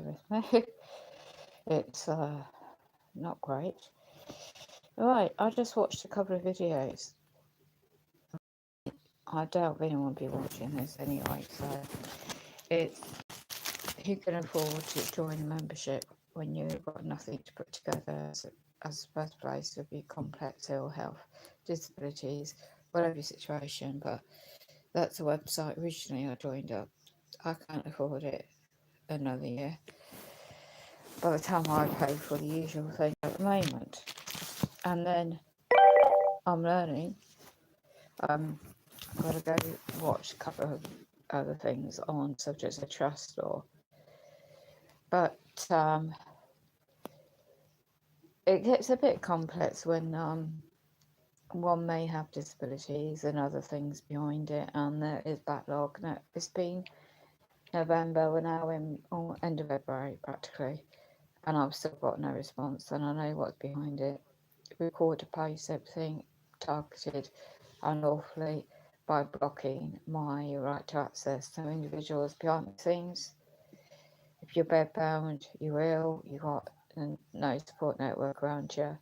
with me. It's not great. Right, I just watched a couple of videos. I doubt anyone will be watching this anyway, so it's who can afford to join a membership when you've got nothing to put together as a first place with your complex ill health, disabilities, whatever your situation. But that's the website originally I joined up. I can't afford it another year by the time I pay for the usual thing at the moment. And then I'm learning. I've got to go watch a couple of other things on subjects of trust law. But it gets a bit complex when one may have disabilities and other things behind it, and there is backlog. Now, it's been November, we're now in end of February practically, and I've still got no response, and I know what's behind it. Record to post everything targeted unlawfully by blocking my right to access to individuals behind the scenes. If you're bedbound, you're ill, you've got no support network around you,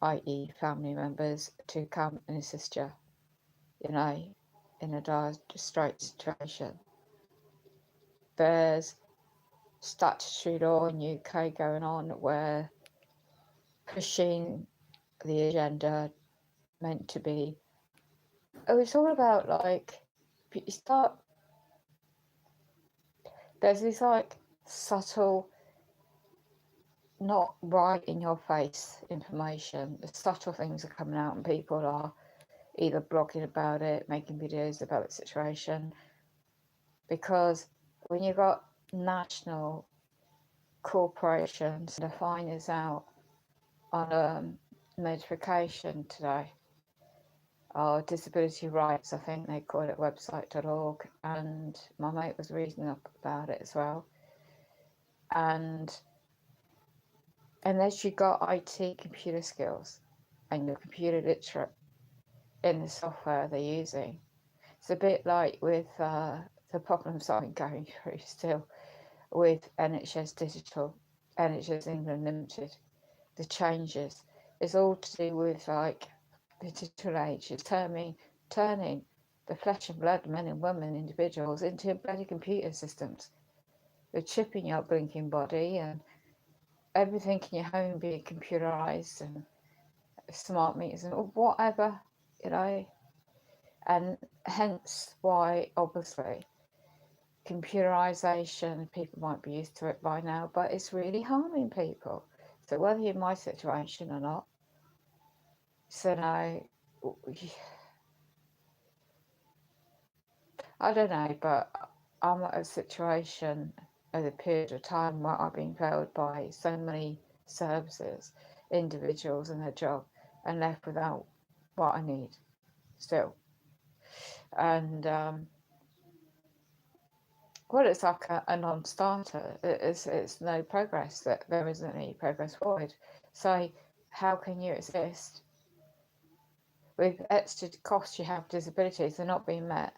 i.e. family members, to come and assist you, in a dire straight situation. There's statutory law in the UK going on where pushing the agenda meant to be, it's all about you start, there's this subtle, not right in your face information. The subtle things are coming out and people are either blogging about it, making videos about the situation, because when you've got national corporations, to find this out on a notification today, or disability rights, I think they call it, website.org, and my mate was reading up about it as well. And unless you got IT computer skills and you're computer literate in the software they're using, it's a bit like with the problems I'm going through still with NHS Digital, NHS England Limited, the changes. It's all to do with the digital age. It's turning the flesh and blood men and women, individuals, into bloody computer systems. They're chipping your blinking body and everything in your home being computerized and smart meters and whatever, and hence why obviously computerization, people might be used to it by now, but it's really harming people. So whether you're in my situation or not, so now, I don't know, but I'm at a situation at a period of time where I've been failed by so many services, individuals and their job, and left without what I need still. And it's like a non-starter. It's no progress, that there isn't any progress forward. So how can you exist with extra costs you have disabilities, they're not being met,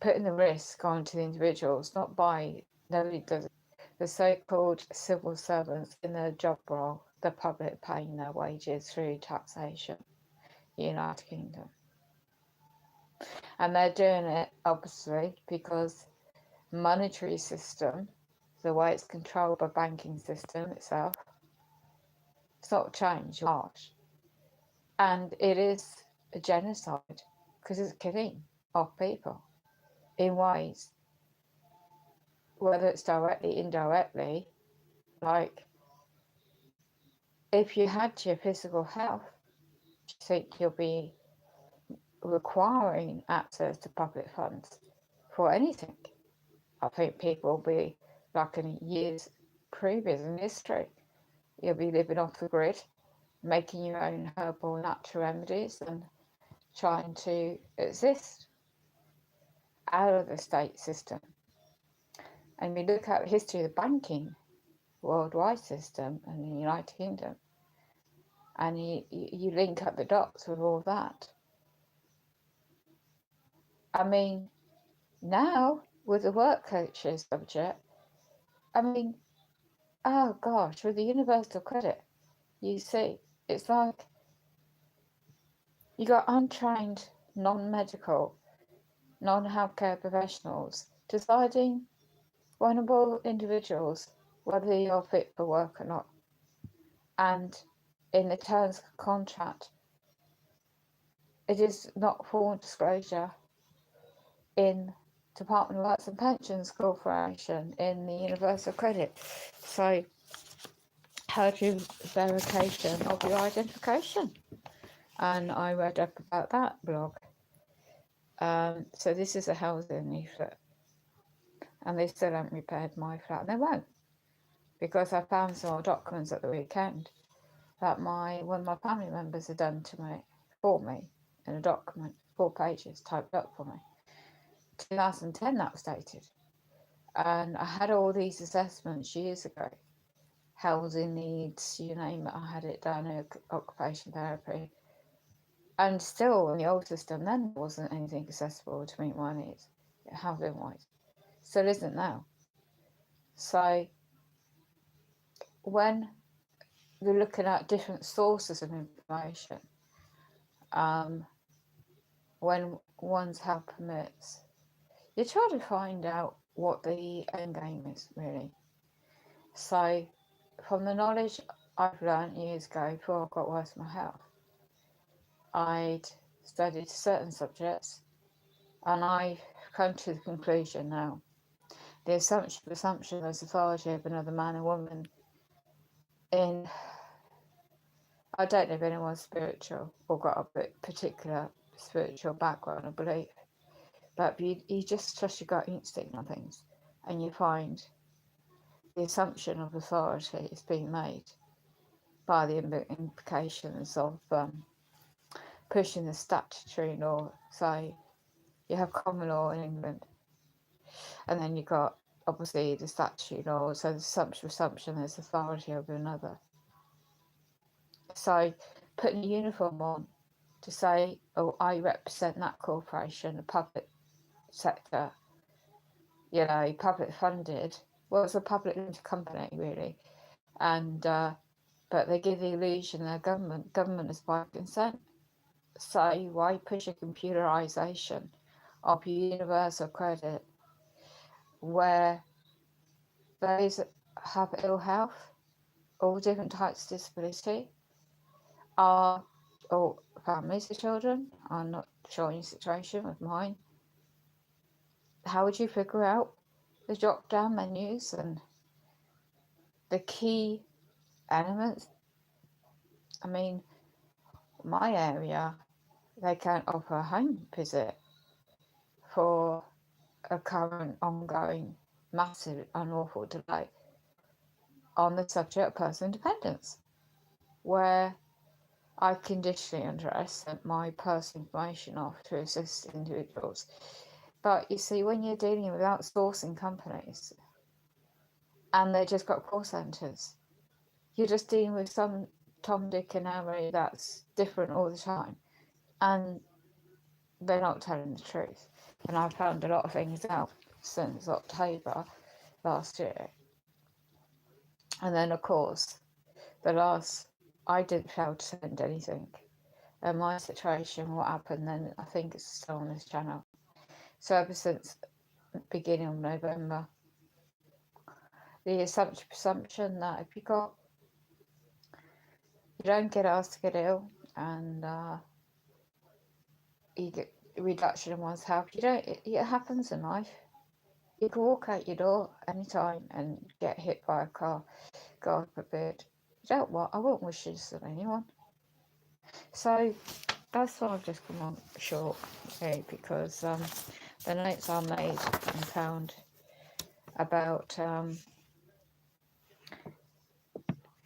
putting the risk onto the individuals, not by, nobody does it, the so-called civil servants in their job role, the public paying their wages through taxation, United Kingdom. And they're doing it obviously because monetary system, the way it's controlled by banking system itself, it's not changed large. And it is a genocide because it's killing off people in ways, whether it's directly, indirectly, like if you had your physical health, do you think you'll be requiring access to public funds for anything? I think people will be, like in years previous in history, you'll be living off the grid, making your own herbal natural remedies and trying to exist out of the state system. And we look at the history of the banking worldwide system in the United Kingdom, and you link up the dots with all that. I mean, now with the work coaches subject, I mean, oh gosh, with the universal credit, you see, it's like you got untrained, non-medical, non-healthcare professionals deciding vulnerable individuals whether you're fit for work or not. And in the terms of contract, it is not full disclosure in Department of Works and Pensions Corporation in the Universal Credit. So how do you verification of your identification? And I read up about that blog. So this is a housing leaflet, and they still haven't repaired my flat, and they won't, because I found some old documents at the weekend that one of my family members had done to me for me in a document, 4 pages typed up for me. 2010 that was dated, and I had all these assessments years ago, housing needs, you name it, I had it done, occupation therapy, and still in the old system then there wasn't anything accessible to meet my needs, housing wise. Still isn't now. So when you're looking at different sources of information, when one's health permits, you try to find out what the end game is, really. So from the knowledge I've learned years ago before I got worse with my health, I'd studied certain subjects, and I've come to the conclusion now, the assumption there's authority of another man and woman in, I don't know if anyone's spiritual or got a particular spiritual background or belief, but you just trust your gut instinct on things, and you find the assumption of authority is being made by the implications of pushing the statutory law. So you have common law in England, and then you've got obviously the statutory law, so the assumption there's authority over another. So putting a uniform on to say, oh, I represent that corporation, the public sector, public funded, well, it's a public limited company really, and but they give the illusion they're government is by consent. So why push a computerization of universal credit where those that have ill health, all different types of disability, are, or families of children, I'm not sure in your situation with mine, how would you figure out the drop down menus and the key elements? I mean, my area, they can't offer a home visit for a current ongoing massive unlawful delay on the subject of personal independence, where I conditionally sent my personal information off to assist individuals. But you see, when you're dealing with outsourcing companies and they just got call centres, you're just dealing with some Tom, Dick and Harry that's different all the time, and they're not telling the truth. And I've found a lot of things out since October last year. And then, of course, I didn't fail to send anything. And my situation, what happened then, I think it's still on this channel. So ever since the beginning of November, the assumption that if you don't get asked to get ill, and you get a reduction in one's health, it happens in life. You can walk out your door anytime and get hit by a car, God forbid. You don't want, I won't wish this on anyone. So that's why I've just come on short, okay, because the notes I made and found about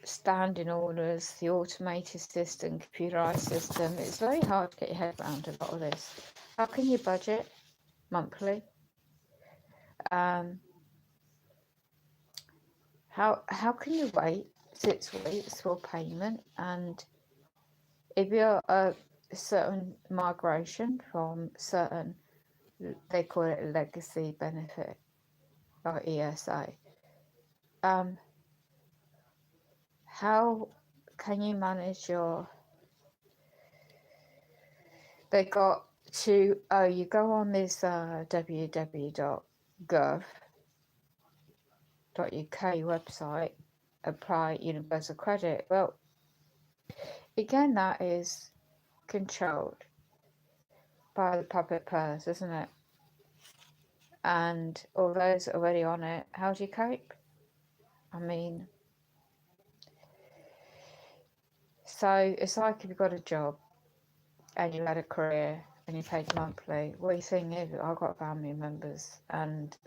standing orders, the automated system, computerized system, it's very hard to get your head around a lot of this. How can you budget monthly? How can you wait 6 weeks for payment? And if you're a certain migration from certain, they call it legacy benefit or ESA, how can you manage your... They got to... Oh, you go on this www.gov.uk website, apply universal credit. Well, again, that is controlled by the public purse, isn't it? And all those already on it, how do you cope? I mean, so it's like if you've got a job and you had a career and you paid monthly. What you think is, I've got family members, and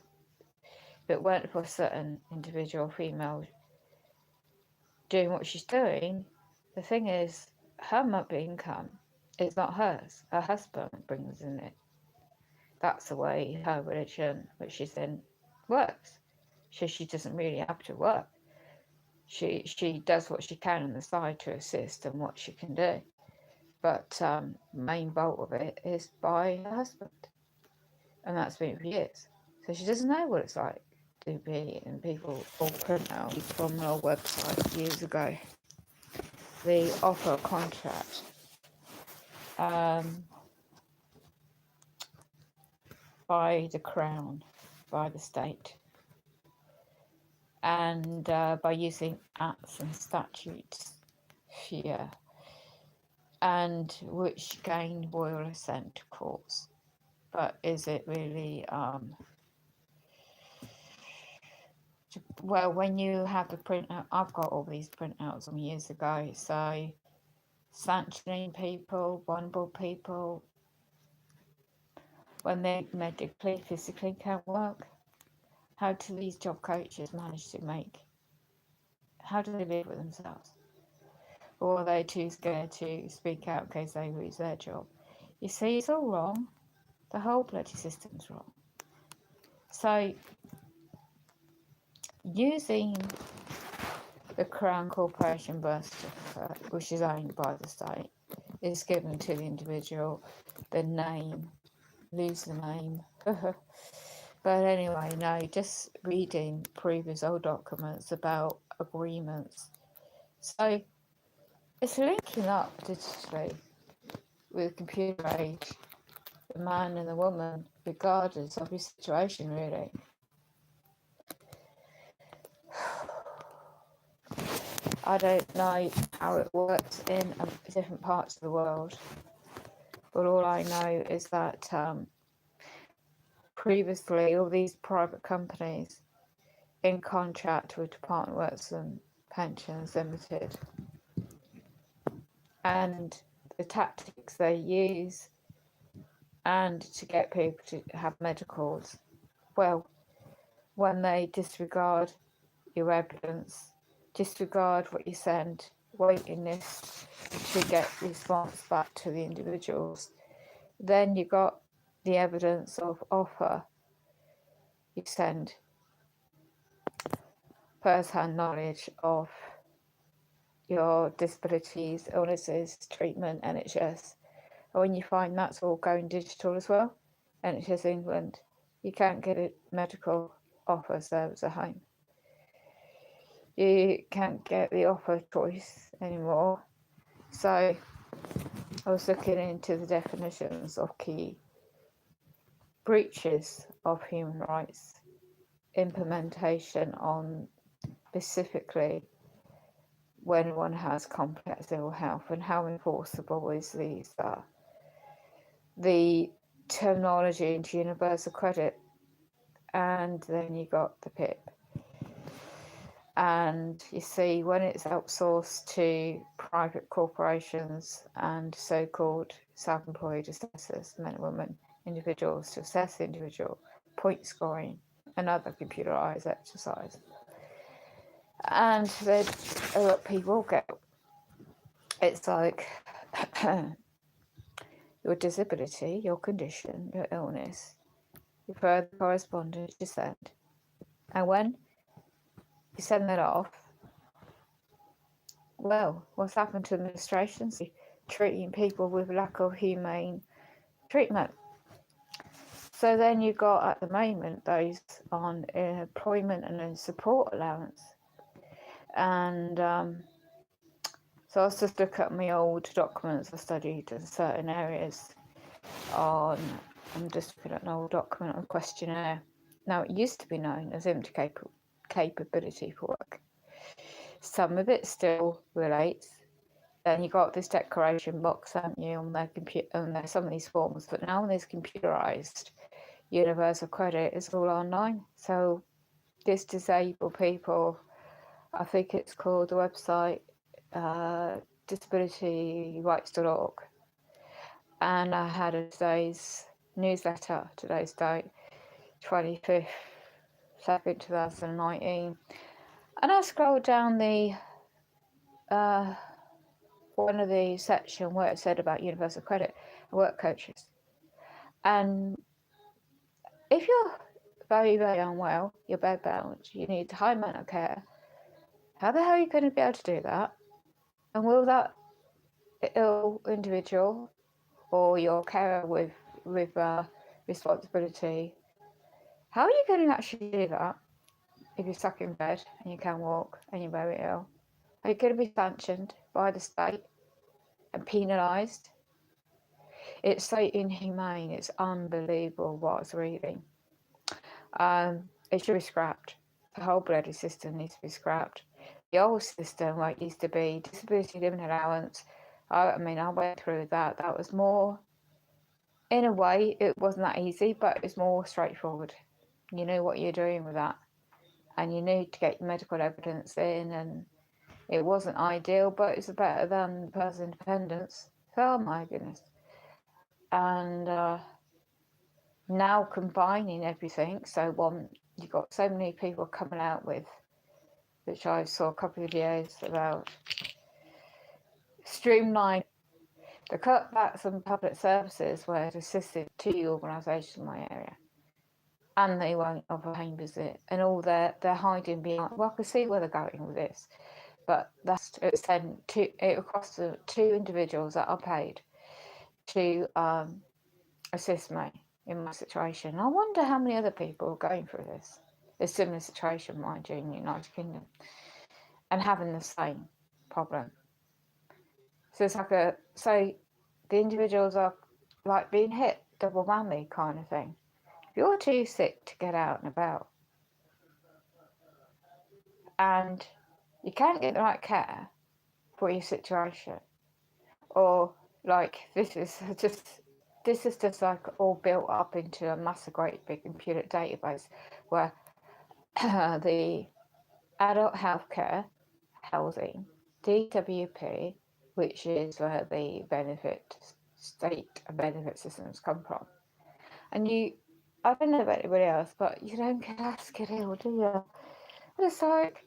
if it weren't for a certain individual female doing what she's doing, the thing is, her monthly income is not hers. Her husband brings in it. That's the way her religion, which she's in, works. So she doesn't really have to work. She does what she can on the side to assist and what she can do. But main bulk of it is by her husband. And that's been for years. So she doesn't know what it's like to be, and people all print out from an old website years ago. The offer contract by the Crown, by the state, and by using acts and statutes here, and which gained royal assent, of course. But is it really... well, when you have the printout, I've got all these printouts from years ago, so sanctioning people, vulnerable people, when they medically, physically can't work, how do these job coaches manage to make, how do they live with themselves? Or are they too scared to speak out in case they lose their job? You see, it's all wrong. The whole bloody system's wrong. So, using the Crown Corporation birth certificate, which is owned by the state, is given to the individual. The name, lose the name. But anyway, no, just reading previous old documents about agreements. So it's linking up digitally with the computer age, the man and the woman, regardless of your situation, really. I don't know how it works in different parts of the world, but all I know is that previously all these private companies in contract with Department of Works and Pensions Limited, and the tactics they use and to get people to have medicals, well, when they disregard your evidence, disregard what you send, waiting list to get response back to the individuals, then you got the evidence of offer, you send first-hand knowledge of your disabilities, illnesses, treatment, NHS. And when you find that's all going digital as well, NHS England, you can't get a medical offer service at home. You can't get the offer choice anymore. So I was looking into the definitions of key breaches of human rights, implementation on specifically when one has complex ill health, and how enforceable is these are. The terminology into universal credit, and then you got the PIP. And you see, when it's outsourced to private corporations and so-called self-employed assessors, men and women, individuals, to assess the individual, point scoring, another computerized exercise. And then a lot of people get, it's like your disability, your condition, your illness, your further correspondence you send. And when you send that off, well, what's happened to administrations? Treating people with lack of humane treatment. So then you got at the moment those on employment and then support allowance. And so I was just looking at my old documents I studied in certain areas on, I'm just looking at an old document on questionnaire. Now it used to be known as empty capability for work. Some of it still relates. Then you got this declaration box, haven't you, on their computer, on some of these forms, but now when there's computerized universal credit, it's all online. So this disabled people, I think it's called the website disabilityrights.org, and I had today's newsletter, today's date, 25th, 2nd, 2019, and I scrolled down the one of the section where it said about universal credit and work coaches. And if you're very, very unwell, you're bedbound, you need high amount of care, how the hell are you going to be able to do that? And will that ill individual or your carer with responsibility, how are you going to actually do that if you're stuck in bed and you can't walk and you're very ill? Are you going to be sanctioned by the state and penalised? It's so inhumane. It's unbelievable what I was reading. It should be scrapped. The whole bloody system needs to be scrapped. The old system, where it used to be disability living allowance, I mean, I went through that. That was more, in a way, it wasn't that easy, but it was more straightforward. You knew what you're doing with that, and you knew to get your medical evidence in, and it wasn't ideal, but it's better than personal independence. Oh my goodness. And now combining everything, so you've got so many people coming out with, which I saw a couple of videos about, streamline the cutbacks on public services where it assisted to organisations in my area, and they won't offer home visit, and all they're hiding behind. Well, I can see where they're going with this, but it's then it costs the two individuals that are paid to assist me in my situation. I wonder how many other people are going through this, a similar situation, mind you, in the United Kingdom, and having the same problem. So it's like so the individuals are like being hit, double whammy kind of thing. If you're too sick to get out and about, and you can't get the right care for your situation, or like this is just like all built up into a massive great big computer database where the adult healthcare housing, DWP, which is where the state benefit systems come from, and I don't know about anybody else, but you don't get asked get ill, do you? And it's like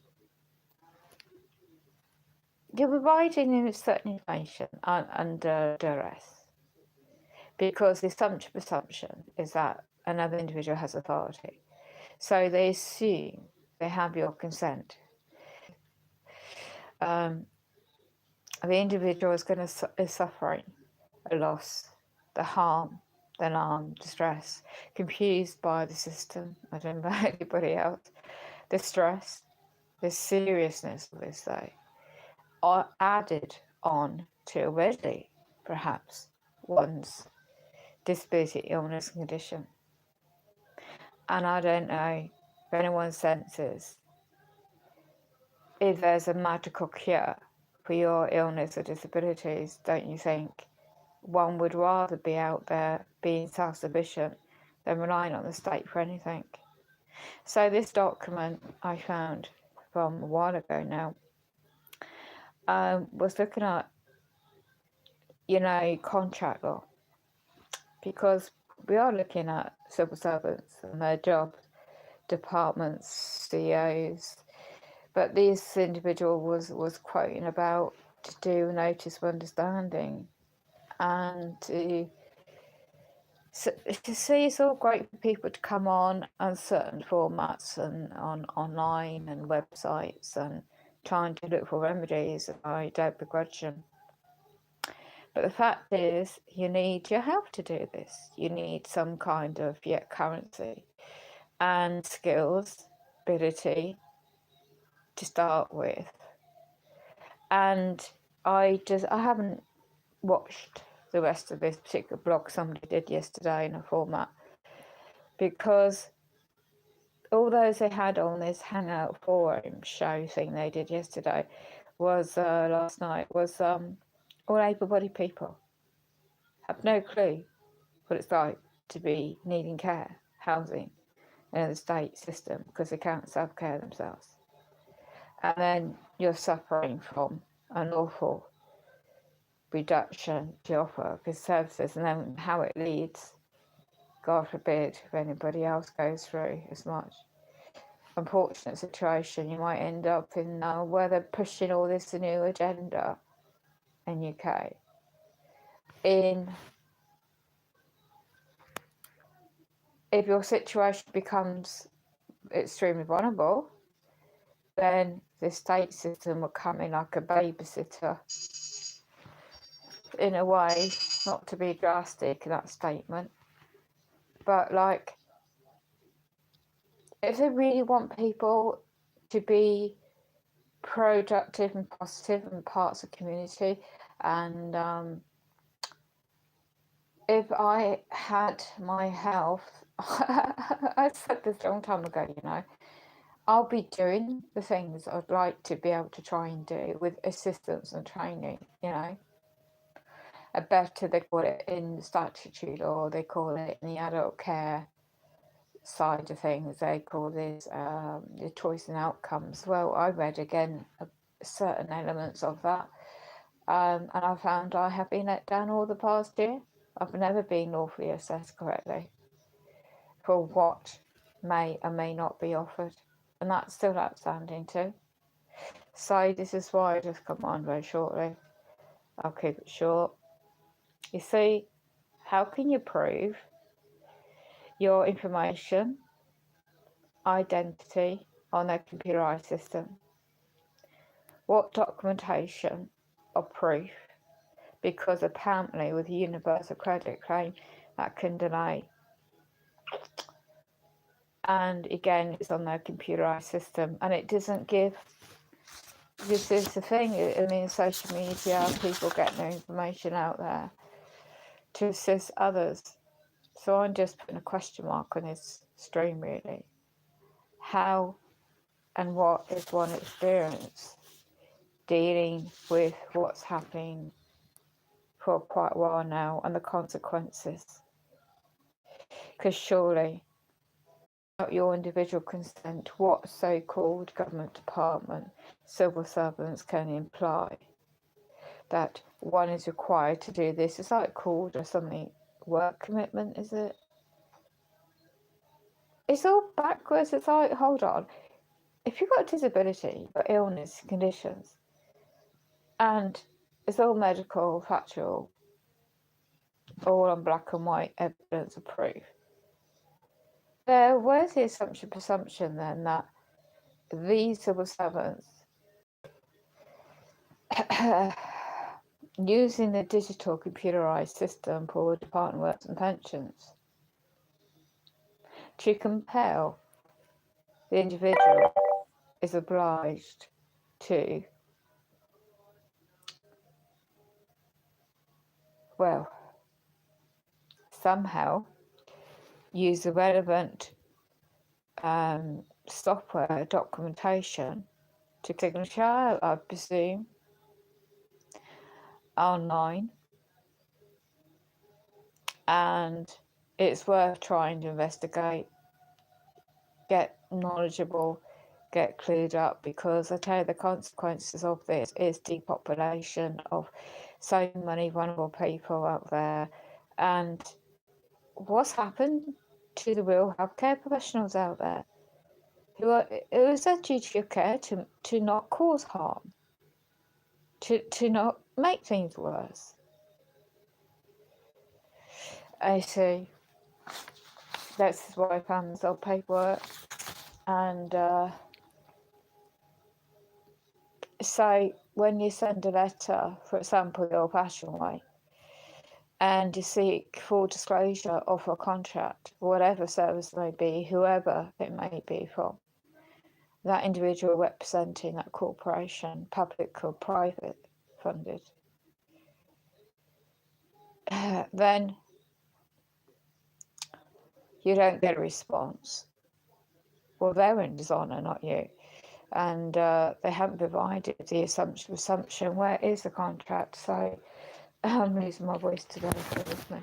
you're providing in certain information under duress, because the presumption is that another individual has authority. So they assume they have your consent. The individual is suffering a loss, the harm, the alarm, distress, confused by the system. I don't know about anybody else. The stress, the seriousness of this, though, are added on to already, perhaps, one's disability, illness, condition. And I don't know if anyone senses if there's a magical cure for your illness or disabilities. Don't you think one would rather be out there being self-sufficient than relying on the state for anything? So this document I found from a while ago now was looking at, contract law, because we are looking at civil servants and their jobs, departments, CEOs, but this individual was quoting about to do a notice of understanding, and to see it's all great for people to come on certain formats and on online and websites and trying to look for remedies. I don't begrudge them, But the fact is, you need your help to do this. You need some kind of currency and skills, ability to start with. And I haven't watched the rest of this particular blog somebody did yesterday in a format, because all those they had on this Hangout forum show thing they did yesterday was last night was all able-bodied people have no clue what it's like to be needing care, housing in the state system because they can't self-care themselves. And then you're suffering from unlawful reduction to offer because services, and then how it leads, God forbid, if anybody else goes through as much unfortunate situation, you might end up in where they're pushing all this new agenda in UK. If your situation becomes extremely vulnerable, then the state system will come in like a babysitter, in a way, not to be drastic in that statement, but like, if they really want people to be productive and positive and parts of the community, and if I had my health, I said this a long time ago, I'll be doing the things I'd like to be able to try and do with assistance and training, A better, they call it in statutory law, they call it in the adult care side of things, they call this the choice and outcomes. Well, I read again certain elements of that, and I found I have been let down all the past year. I've never been lawfully assessed correctly for what may or may not be offered, and that's still outstanding too. So this is why I just come on very shortly. I'll keep it short. You see, how can you prove your information, identity on a computerized system? What documentation or proof? Because apparently with a universal credit claim, that can delay. And again, it's on their computerized system, and it doesn't give. This is the thing. I mean, social media, people get their information out there to assist others. So I'm just putting a question mark on this stream, really. How and what is one experience dealing with what's happening for quite a while now and the consequences? Because surely, without your individual consent, what so-called government department, civil servants can imply that one is required to do this? It's like called or something, work commitment, is it? It's all backwards. It's like, hold on, if you've got a disability or illness conditions, and it's all medical, factual, all on black and white evidence of proof, where's the presumption then that these civil servants using the digital computerized system for Department of Works and Pensions to compel the individual is obliged to, well, somehow use the relevant software documentation to signature, I presume, online, and it's worth trying to investigate, get knowledgeable, get cleared up, because I tell you the consequences of this is depopulation of so many vulnerable people out there. And what's happened to the real healthcare professionals out there it is their duty of care to not cause harm, to not make things worse. I see. That's why I found this old paperwork. And so when you send a letter, for example, the old-fashioned way, and to seek full disclosure of a contract, whatever service may be, whoever it may be from, that individual representing that corporation, public or private funded, then you don't get a response. Well, they're in dishonour, not you. And they haven't provided the assumption where is the contract. So I'm losing my voice today, bear with me.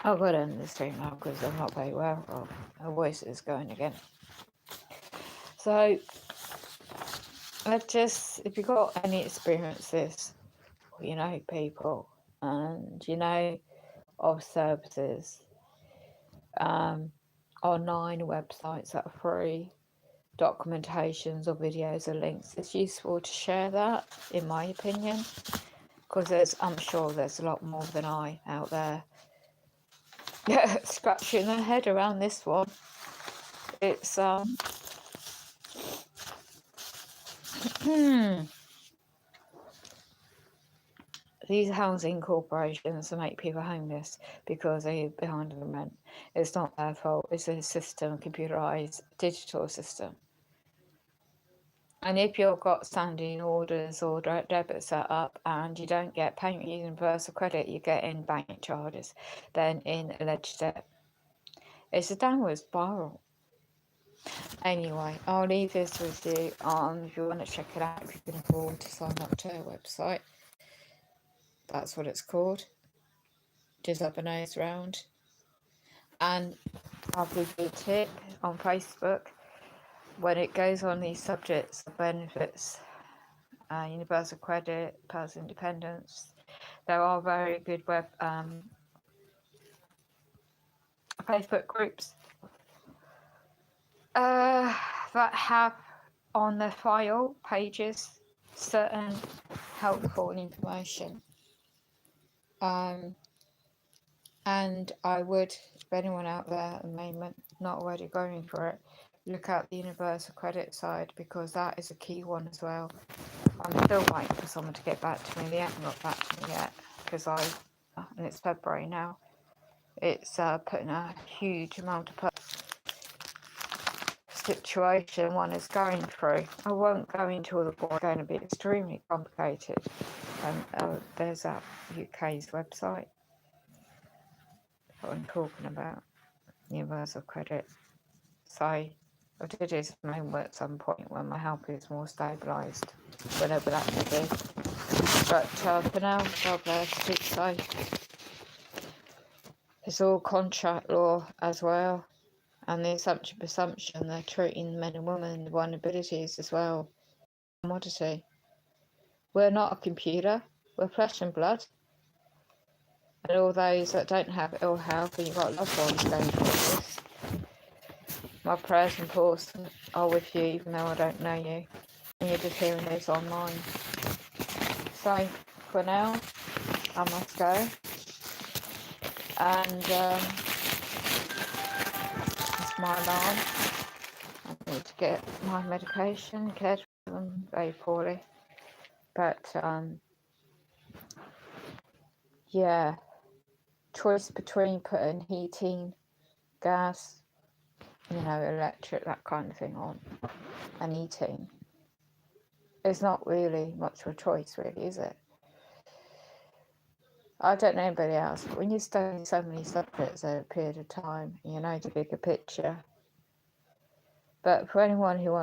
I've got to end this stream now because I'm not very well. Oh, my voice is going again. So if you've got any experiences, you know, people, and you know of services, online websites that are free, documentations or videos or links, it's useful to share that, in my opinion, because I'm sure there's a lot more than I out there scratching their head around this one. It's these housing corporations make people homeless because they're behind on the rent. It's not their fault. It's a system, computerized digital system. And if you've got standing orders or direct debit set up and you don't get payment using universal credit, you get in bank charges, then in alleged debt. It's a downward spiral. Anyway, I'll leave this with you. If you want to check it out, if you can afford to sign up to our website, that's what it's called. Just up a nose round. And I'll give you a tip on Facebook when it goes on these subjects of benefits, universal credit, personal independence. There are very good Facebook groups that have on their file pages certain helpful information. And I would, if anyone out there at the moment not already going for it, look at the universal credit side, because that is a key one as well. I'm still waiting for someone to get back to me. They haven't got back to me yet, because and it's February now, it's putting a huge amount of situation one is going through. I won't go into all the board, it's going to be extremely complicated. And there's that UK's website that I'm talking about, universal credit. So I did do some homework at some point when my health is more stabilised, whenever that may be. But for now, God bless, keep safe. It's all contract law as well, and the presumption they're treating men and women with vulnerabilities as well. Commodity. We're not a computer, we're flesh and blood. And all those that don't have ill health and you've got loved ones going through this, my prayers and thoughts are with you, even though I don't know you. And you're just hearing this online. So, for now, I must go. And it's my alarm. I need to get my medication, cared for them very poorly. But, yeah, choice between putting heating, gas, you know, electric, that kind of thing on, and eating. It's not really much of a choice, really, is it? I don't know anybody else, but when you study so many subjects over a period of time, you know the bigger picture. But for anyone who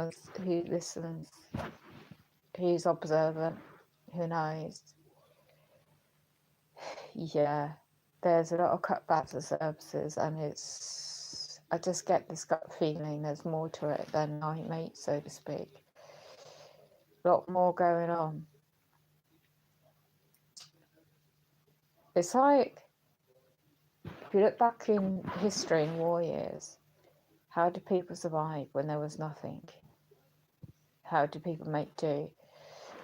listens, who's observant, who knows, yeah, there's a lot of cutbacks of services, and I just get this gut feeling there's more to it than night meat, so to speak. A lot more going on. It's like, if you look back in history in war years, how did people survive when there was nothing? How do people make do?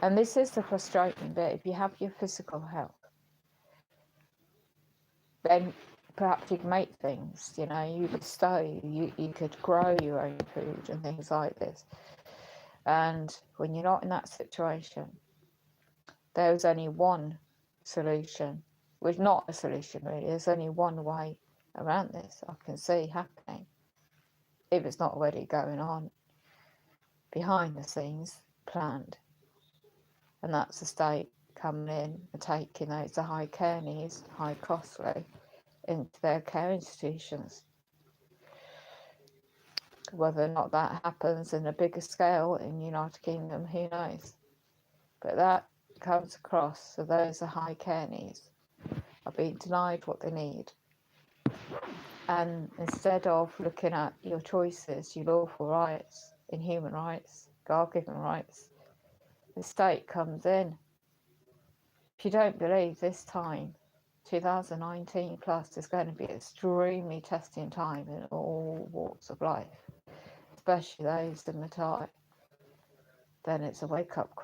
And this is the frustrating bit. If you have your physical health, then perhaps you can make things, you bestow, you could grow your own food and things like this. And when you're not in that situation, there's only one solution, which not a solution really, there's only one way around this I can see happening, if it's not already going on behind the scenes, planned. And that's the state coming in and taking those high care needs, high costly, into their care institutions. Whether or not that happens in a bigger scale in the United Kingdom, who knows? But that comes across, so those are high care needs are being denied what they need. And instead of looking at your choices, your lawful rights in human rights, God-given rights, the state comes in. If you don't believe this time, 2019 plus is going to be extremely testing time in all walks of life, especially those in the time, then it's a wake-up call.